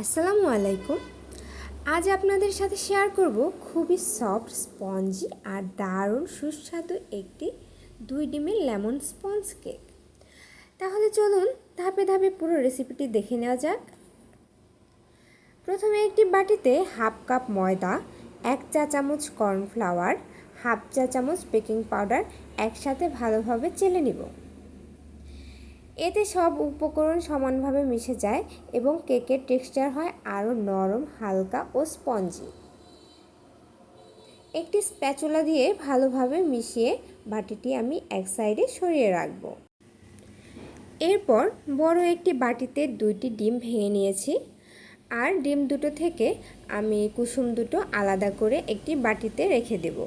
আসসালামু আলাইকুম। আজ আপনাদের সাথে শেয়ার করব খুবই সফট, স্পঞ্জি আর দারুণ সুস্বাদু একটি 2 ডিমের লেমন স্পঞ্জ কেক। তাহলে চলুন ধাপে ধাপে পুরো রেসিপিটি দেখে নেওয়া যাক। প্রথমে একটি বাটিতে হাফ কাপ ময়দা, 1 চা চামচ কর্নফ্লাওয়ার, হাফ চা চামচ বেকিং পাউডার একসাথে ভালোভাবে চেলে নিব। এতে সব উপকরণ সমানভাবে মিশে যায় এবং কেকের টেক্সচার হয় আরও নরম, হালকা ও স্পঞ্জি। একটি স্প্যাচুলা দিয়ে ভালোভাবে মিশিয়ে বাটিটি আমি এক সাইডে সরিয়ে রাখব। এরপর বড় একটি বাটিতে 2টি ডিম ভেঙে নিয়েছি, আর ডিম দুটো থেকে আমি কুসুম দুটো আলাদা করে একটি বাটিতে রেখে দেব।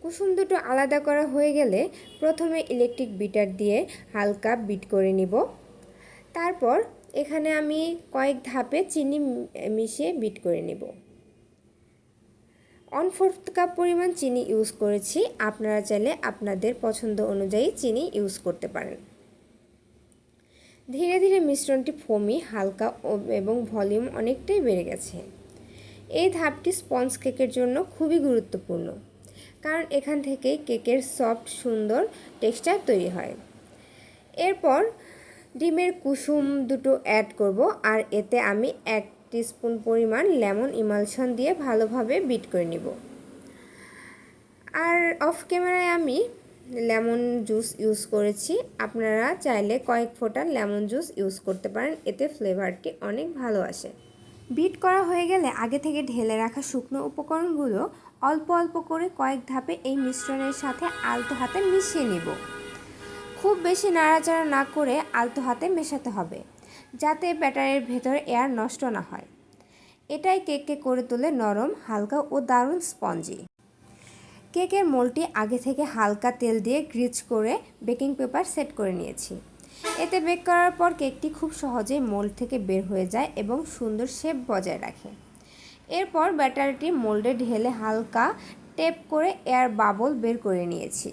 কুসুম দুটো আলাদা করা হয়ে গেলে প্রথমে ইলেকট্রিক বিটার দিয়ে হালকা বিট করে নিব। তারপর এখানে আমি কয়েক ধাপে চিনি মিশিয়ে বিট করে নেব। 1/4 কাপ পরিমাণ চিনি ইউজ করেছি, আপনারা চাইলে আপনাদের পছন্দ অনুযায়ী চিনি ইউজ করতে পারেন। ধীরে ধীরে মিশ্রণটি ফোমি, হালকা এবং ভলিউম অনেকটাই বেড়ে গেছে। এই ধাপটি স্পঞ্জ কেকের জন্য খুবই গুরুত্বপূর্ণ, কারণ এখান থেকেই কেকের সফট সুন্দর টেক্সচার তৈরি হয়। এরপর ডিমের কুসুম দুটো অ্যাড করব, আর এতে আমি 1 টিস্পুন পরিমাণ লেমন ইমালশন দিয়ে ভালোভাবে বিট করে নিব। আর অফ ক্যামেরায় আমি লেমন জুস ইউজ করেছি, আপনারা চাইলে কয়েক ফোঁটা লেমন জুস ইউজ করতে পারেন, এতে ফ্লেভারটি অনেক ভালো আসে। বিট করা হয়ে গেলে আগে থেকে ঢেলে রাখা শুকনো উপকরণগুলো অল্প অল্প করে কয়েক ধাপে এই মিশ্রণের সাথে আলতো হাতে মিশিয়ে নিব। খুব বেশি নাড়াচাড়া না করে আলতো হাতে মেশাতে হবে, যাতে ব্যাটারের ভেতর এয়ার নষ্ট না হয়। এটাই কেককে করে তোলে নরম, হালকা ও দারুণ স্পঞ্জি। কেকের মোল্ডটি আগে থেকে হালকা তেল দিয়ে গ্রিজ করে বেকিং পেপার সেট করে নিয়েছি। এতে বেক করার পর কেকটি খুব সহজেই মোল্ড থেকে বের হয়ে যায় এবং সুন্দর শেপ বজায় রাখে। এরপর ব্যাটারটি মোল্ডে ঢেলে হালকা টেপ করে এয়ার বাবল বের করে নিয়েছি।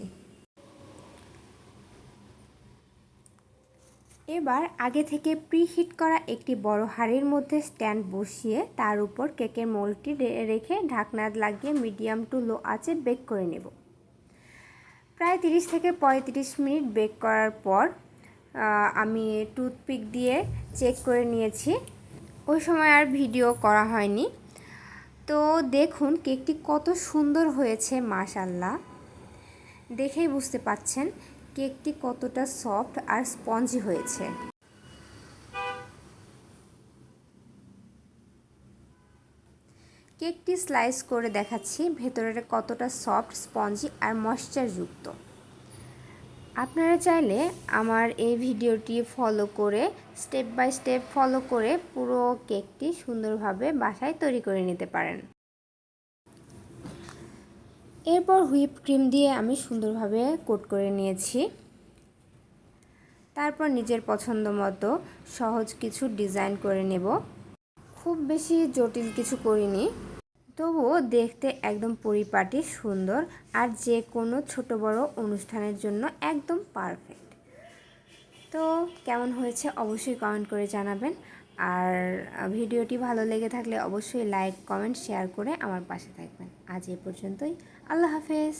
এবার আগে থেকে প্রিহিট করা একটি বড় হাঁড়ির মধ্যে স্ট্যান্ড বসিয়ে তার উপর কেকের মোল্ডটি রেখে ঢাকনা লাগিয়ে মিডিয়াম টু লো আঁচে বেক করে নেব। প্রায় 30 থেকে 35 মিনিট বেক করার পর আমি টুথপিক দিয়ে চেক করে নিয়েছি। ওই সময় আর ভিডিও করা হয়নি। তো দেখুন কেকটি কত সুন্দর হয়েছে, মাশাআল্লাহ। দেখেই বুঝতে পাচ্ছেন কেকটি কতটা সফট আর স্পঞ্জি হয়েছে। কেকটি স্লাইস করে দেখাচ্ছি, ভেতরের কতটা সফট, স্পঞ্জি আর ময়েশ্চারযুক্ত। আপনারা চাইলে আমার এই ভিডিওটি ফলো করে স্টেপ বাই স্টেপ ফলো করে পুরো কেকটি সুন্দরভাবে বাসায় তৈরি করে নিতে পারেন। এরপর হুইপ ক্রিম দিয়ে আমি সুন্দরভাবে কোট করে নিয়েছি। তারপর নিজের পছন্দ মতো সহজ কিছু ডিজাইন করে নেব। খুব বেশি জটিল কিছু করিনি, তবুও দেখতে একদম পরিপাটি, সুন্দর আর যে কোনো ছোট বড় অনুষ্ঠানের জন্য একদম পারফেক্ট। তো কেমন হয়েছে অবশ্যই কমেন্ট করে জানাবেন, আর ভিডিওটি ভালো লেগে থাকলে অবশ্যই লাইক, কমেন্ট, শেয়ার করে আমার পাশে থাকবেন। আজ এ পর্যন্তই। আল্লাহ হাফেজ।